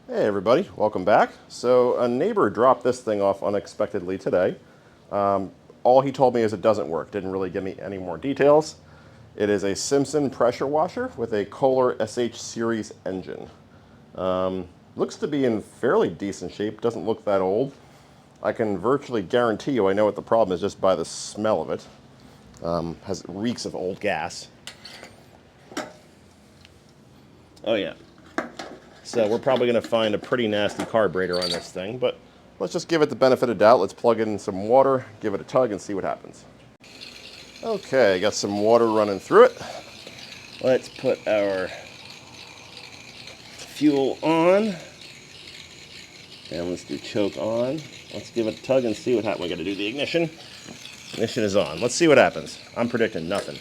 Hey everybody, welcome back. So a neighbor dropped this thing off unexpectedly today. All he told me is it doesn't work, didn't really give me any more details. It is a Simpson pressure washer with a Kohler SH Series engine. Looks to be in fairly decent shape, doesn't look that old. I can virtually guarantee you I know what the problem is just by the smell of it. Reeks of old gas. Oh yeah. So we're probably going to find a pretty nasty carburetor on this thing, but let's just give it the benefit of doubt. Let's plug in some water, give it a tug, and see what happens. Okay, got some water running through it. Let's put our fuel on, and let's do choke on. Let's give it a tug and see what happens. We got to do the ignition. Ignition is on. Let's see what happens. I'm predicting nothing.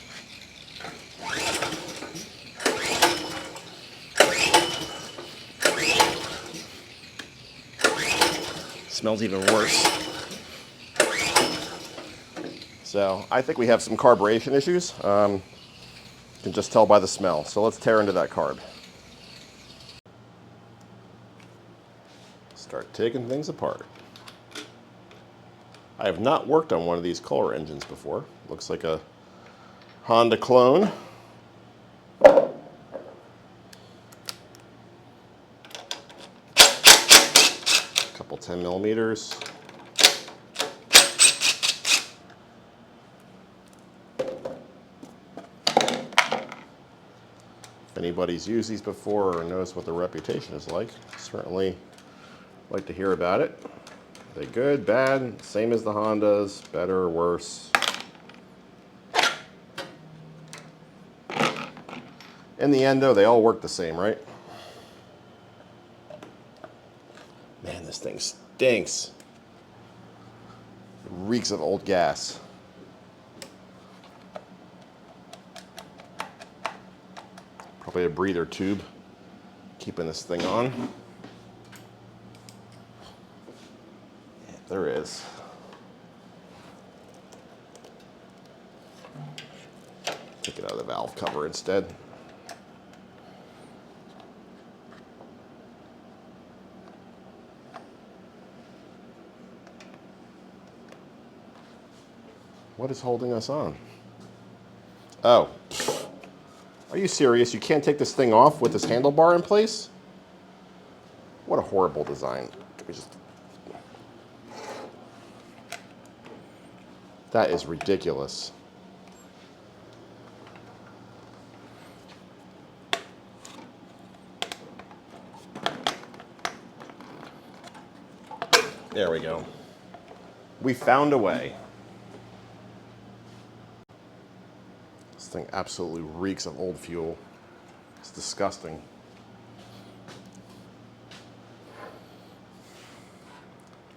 Smells even worse. So I think we have some carburation issues. You can just tell by the smell. So let's tear into that carb. Start taking things apart. I have not worked on one of these Kohler engines before. Looks like a Honda clone. Couple 10 millimeters. If anybody's used these before or knows what the reputation is like, certainly like to hear about it. Are they good, bad, same as the Hondas, better or worse? In the end, though, they all work the same, right? Man, this thing stinks. It reeks of old gas. Probably a breather tube keeping this thing on. Yeah, there is. Take it out of the valve cover instead. What is holding us on? Oh. Are you serious? You can't take this thing off with this handlebar in place? What a horrible design. That is ridiculous. There we go. We found a way. This thing absolutely reeks of old fuel. It's disgusting.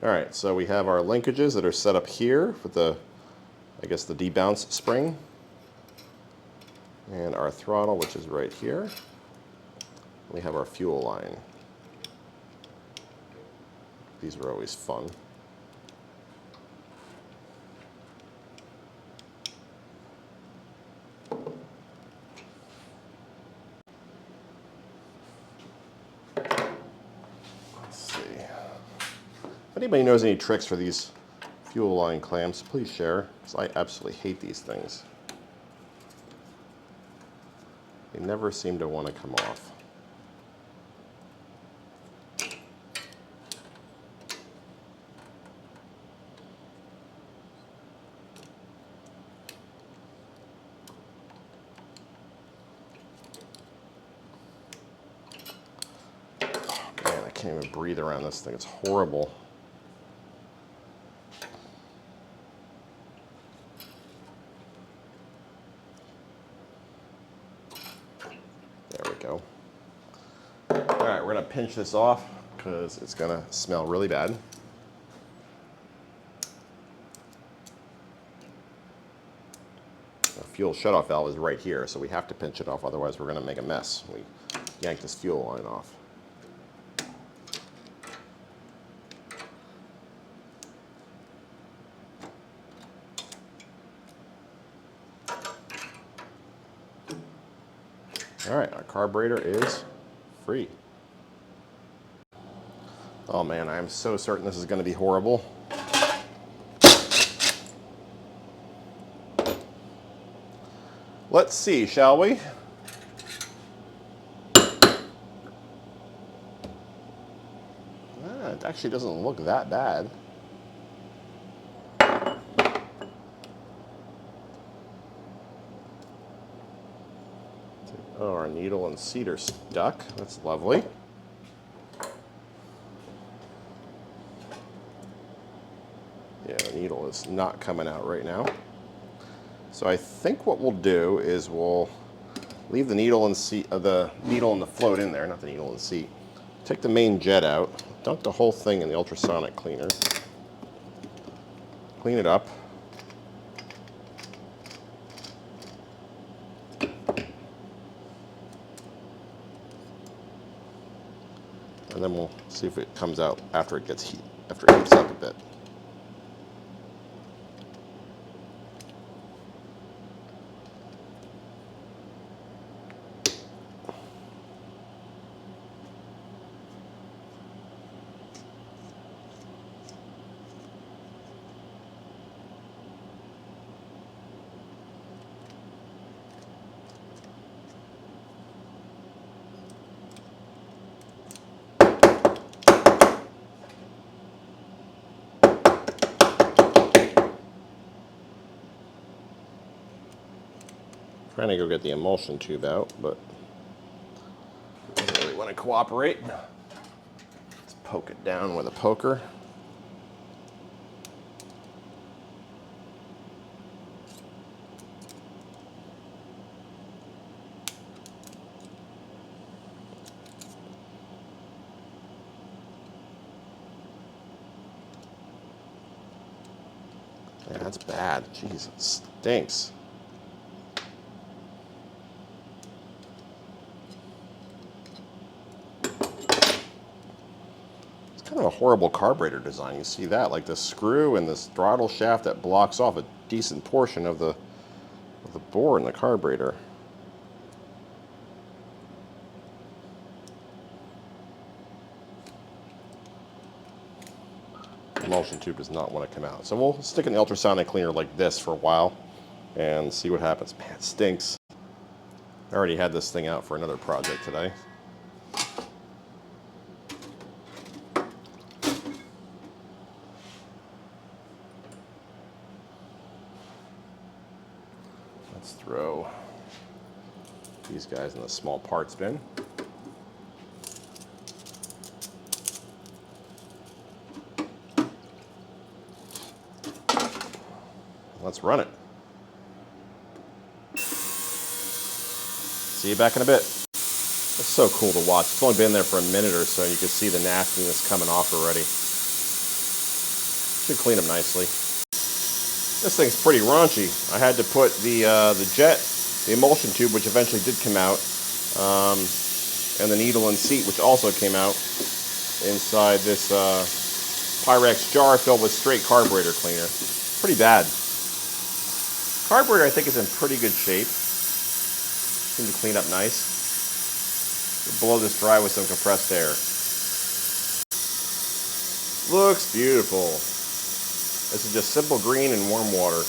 All right, so we have our linkages that are set up here with the, I guess, the debounce spring. And our throttle, which is right here. We have our fuel line. These are always fun. Let's see. If anybody knows any tricks for these fuel line clamps, please share, because I absolutely hate these things. They never seem to want to come off. Man, I can't even breathe around this thing. It's horrible. There we go. All right, we're gonna pinch this off because it's gonna smell really bad. The fuel shutoff valve is right here, so we have to pinch it off, otherwise we're gonna make a mess. We yank this fuel line off. All right, our carburetor is free. Oh man, I am so certain this is going to be horrible. Let's see, shall we? It actually doesn't look that bad. Oh, our needle and seat are stuck. That's lovely. Yeah, the needle is not coming out right now. So I think what we'll do is we'll leave the needle and seat, the needle and the float in there, not the needle and seat. Take the main jet out, dunk the whole thing in the ultrasonic cleaner, clean it up. And then we'll see if it comes out after it heats up a bit. Trying to go get the emulsion tube out, but it doesn't really want to cooperate. Let's poke it down with a poker. Yeah, that's bad. Jeez, it stinks. Kind of a horrible carburetor design. You see that, like the screw and this throttle shaft that blocks off a decent portion of the bore in the carburetor. The emulsion tube does not want to come out. So we'll stick in the ultrasonic cleaner like this for a while and see what happens. Man, it stinks. I already had this thing out for another project today. Let's throw these guys in the small parts bin. Let's run it. See you back in a bit. It's so cool to watch. It's only been there for a minute or so, and you can see the nastiness coming off already. Should clean them nicely. This thing's pretty raunchy. I had to put the jet, the emulsion tube, which eventually did come out, and the needle and seat, which also came out, inside this Pyrex jar filled with straight carburetor cleaner. Pretty bad. Carburetor, I think, is in pretty good shape. Seems to clean up nice. We'll blow this dry with some compressed air. Looks beautiful. This is just simple green and warm water.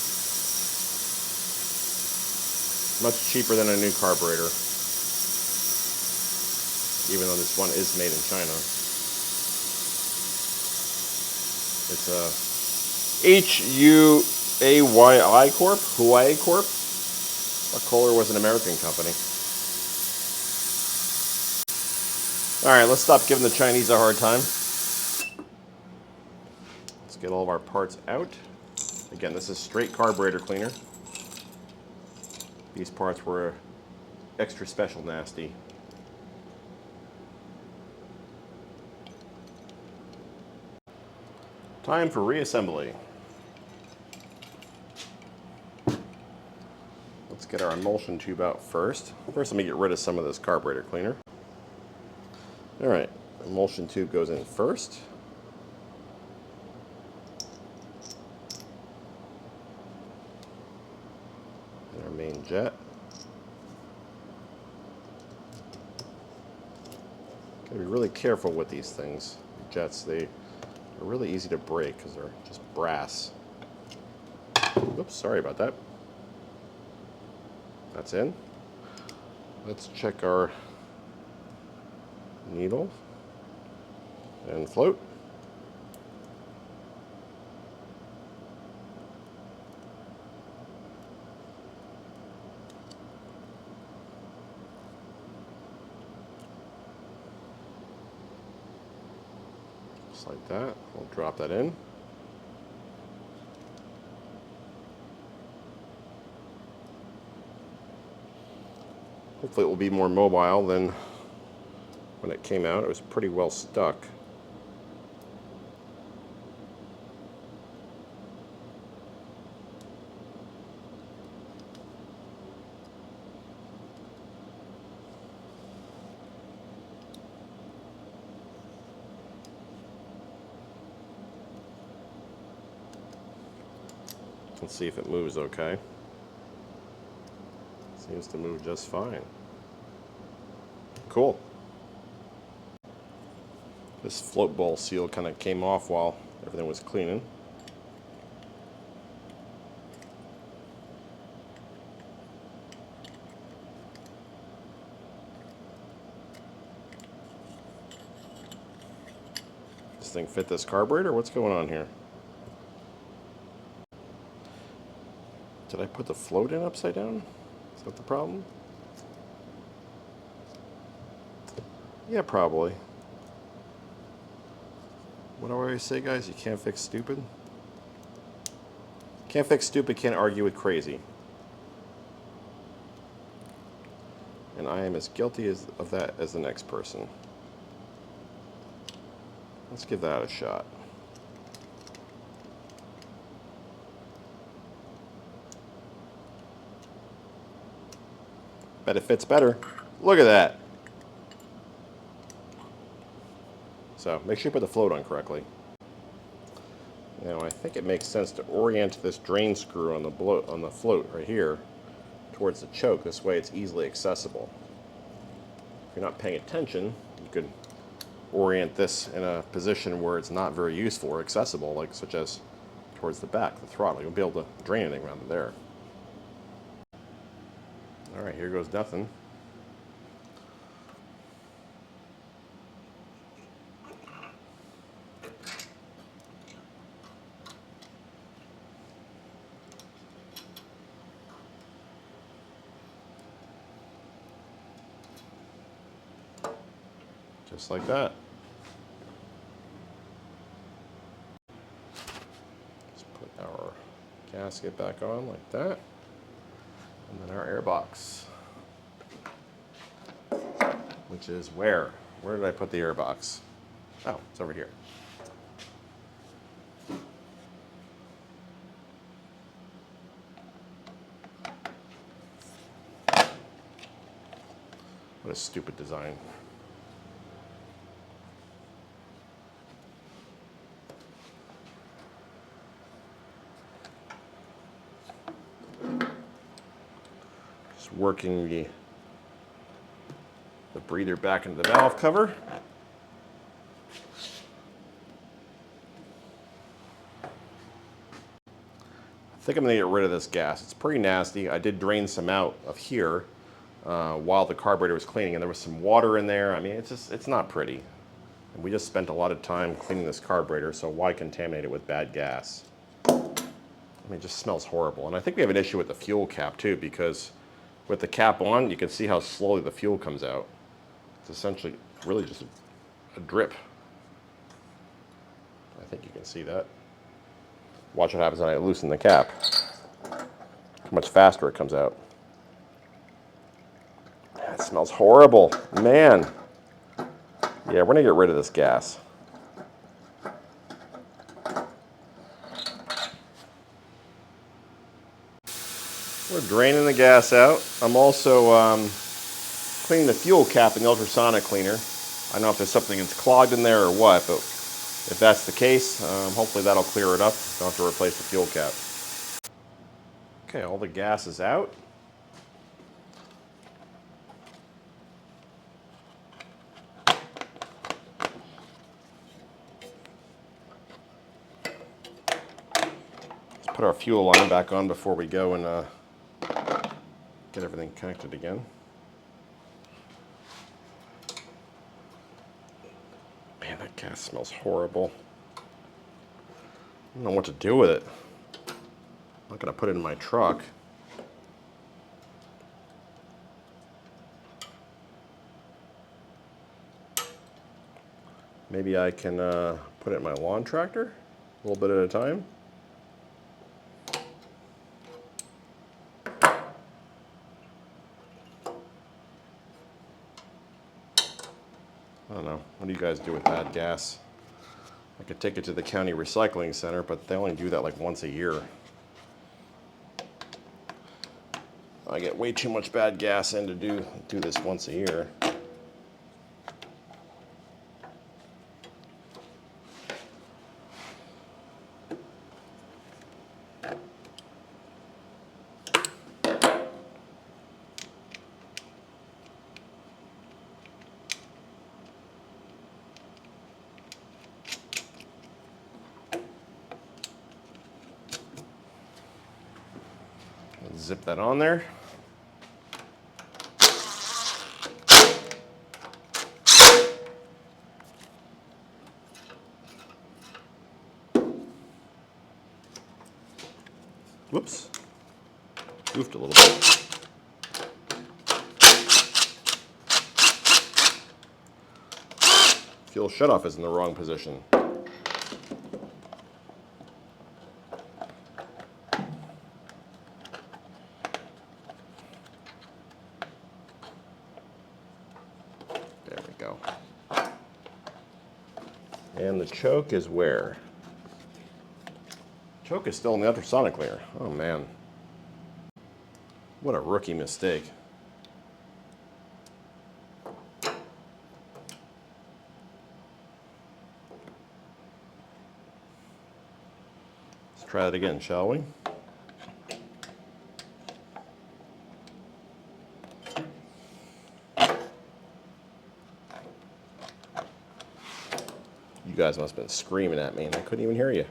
Much cheaper than a new carburetor, even though this one is made in China. It's a HUAY Corp, Huawei Corp. Kohler was an American company. All right, let's stop giving the Chinese a hard time. Let's get all of our parts out. Again, this is straight carburetor cleaner. These parts were extra special nasty. Time for reassembly. Let's get our emulsion tube out first. First, let me get rid of some of this carburetor cleaner. All right, emulsion tube goes in first. And our main jet. Gotta be really careful with these things. jets. They are really easy to break because they're just brass. Oops, sorry about that. That's in. Let's check our needle and float. Just like that. We'll drop that in. Hopefully it will be more mobile than when it came out. It was pretty well stuck. Let's see if it moves okay. Seems to move just fine. Cool. This float bowl seal kind of came off while everything was cleaning. This thing fit this carburetor? What's going on here? Did I put the float in upside down? Is that the problem? Yeah, probably. What do I always say, guys? You can't fix stupid. Can't fix stupid, can't argue with crazy. And I am as guilty of that as the next person. Let's give that a shot. Bet it fits better. Look at that. So make sure you put the float on correctly. Now I think it makes sense to orient this drain screw on the float right here towards the choke. This way it's easily accessible. If you're not paying attention, you could orient this in a position where it's not very useful or accessible, like such as towards the back, the throttle. You'll be able to drain anything around there. All right, here goes nothing. Just like that. Let's put our gasket back on like that. And then our air box. Which is where? Where did I put the air box? Oh, it's over here. What a stupid design. Just working the breather back into the valve cover. I think I'm going to get rid of this gas. It's pretty nasty. I did drain some out of here while the carburetor was cleaning, and there was some water in there. I mean, it's not pretty. And we just spent a lot of time cleaning this carburetor, so why contaminate it with bad gas? I mean, it just smells horrible. And I think we have an issue with the fuel cap too, because with the cap on, you can see how slowly the fuel comes out. It's essentially really just a drip. I think you can see that. Watch what happens when I loosen the cap. How much faster it comes out. It smells horrible, man. Yeah, we're gonna get rid of this gas. We're draining the gas out. I'm also cleaning the fuel cap in the ultrasonic cleaner. I don't know if there's something that's clogged in there or what, but if that's the case, hopefully that'll clear it up. Don't have to replace the fuel cap. Okay, all the gas is out. Put our fuel line back on before we go and get everything connected again. Man, that gas smells horrible. I don't know what to do with it. I'm not going to put it in my truck. Maybe I can put it in my lawn tractor a little bit at a time. I don't know. What do you guys do with bad gas? I could take it to the county recycling center, but they only do that like once a year. I get way too much bad gas in to do this once a year. Zip that on there. Whoops. Goofed a little bit. Fuel shutoff is in the wrong position. There we go. And the choke is where? Choke is still in the ultrasonic layer. Oh man. What a rookie mistake. Let's try that again, shall we? You guys must have been screaming at me and I couldn't even hear you.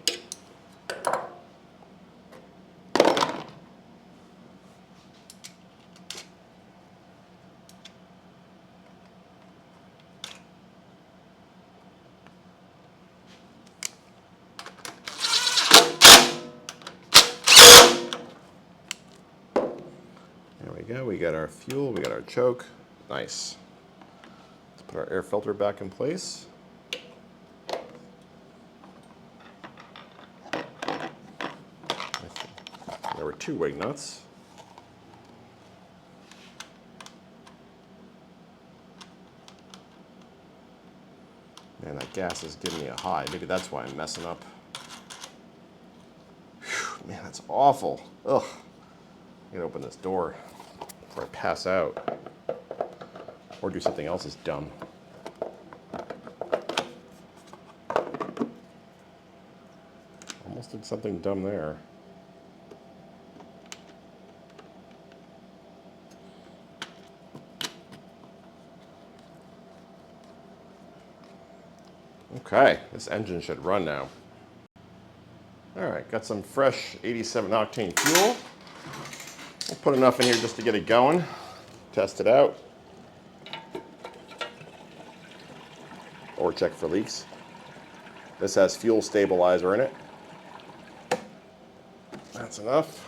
There we go, we got our fuel, we got our choke. Nice. Let's put our air filter back in place. There were 2 wing nuts. Man, that gas is giving me a high. Maybe that's why I'm messing up. Whew, man, that's awful. Ugh. I gotta open this door before I pass out. Or do something else as dumb. Almost did something dumb there. Okay, this engine should run now. All right, got some fresh 87 octane fuel. We'll put enough in here just to get it going. Test it out. Or check for leaks. This has fuel stabilizer in it. That's enough.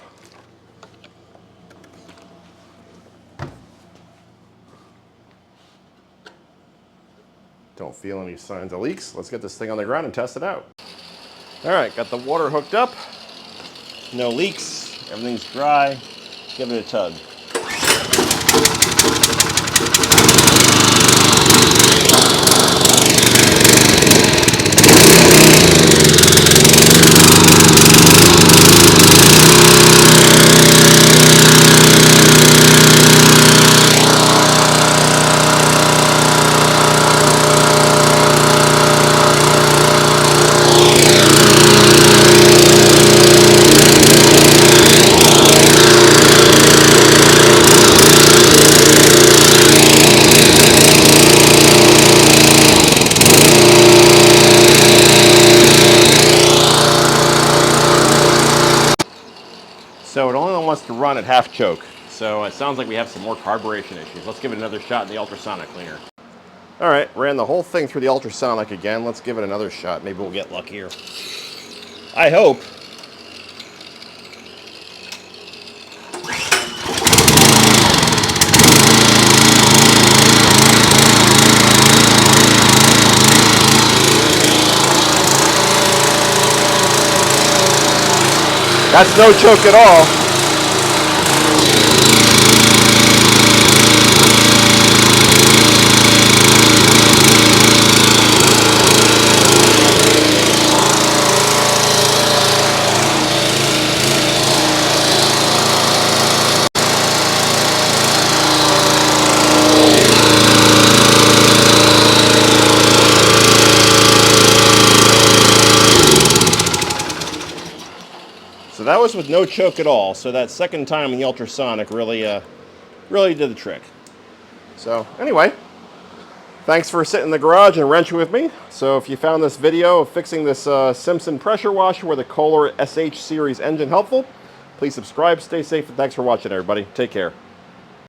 Don't feel any signs of leaks. Let's get this thing on the ground and test it out. All right, got the water hooked up. No leaks, everything's dry. Give it a tug. wants to run at half choke. So it sounds like we have some more carburation issues. Let's give it another shot in the ultrasonic cleaner. All right, ran the whole thing through the ultrasonic again. Let's give it another shot. Maybe we'll get luckier. I hope. That's no choke at all. So that was with no choke at all. So that second time in the ultrasonic really did the trick. So anyway, thanks for sitting in the garage and wrenching with me. So if you found this video of fixing this Simpson pressure washer with a Kohler SH Series engine helpful, please subscribe, stay safe, and thanks for watching, everybody. Take care.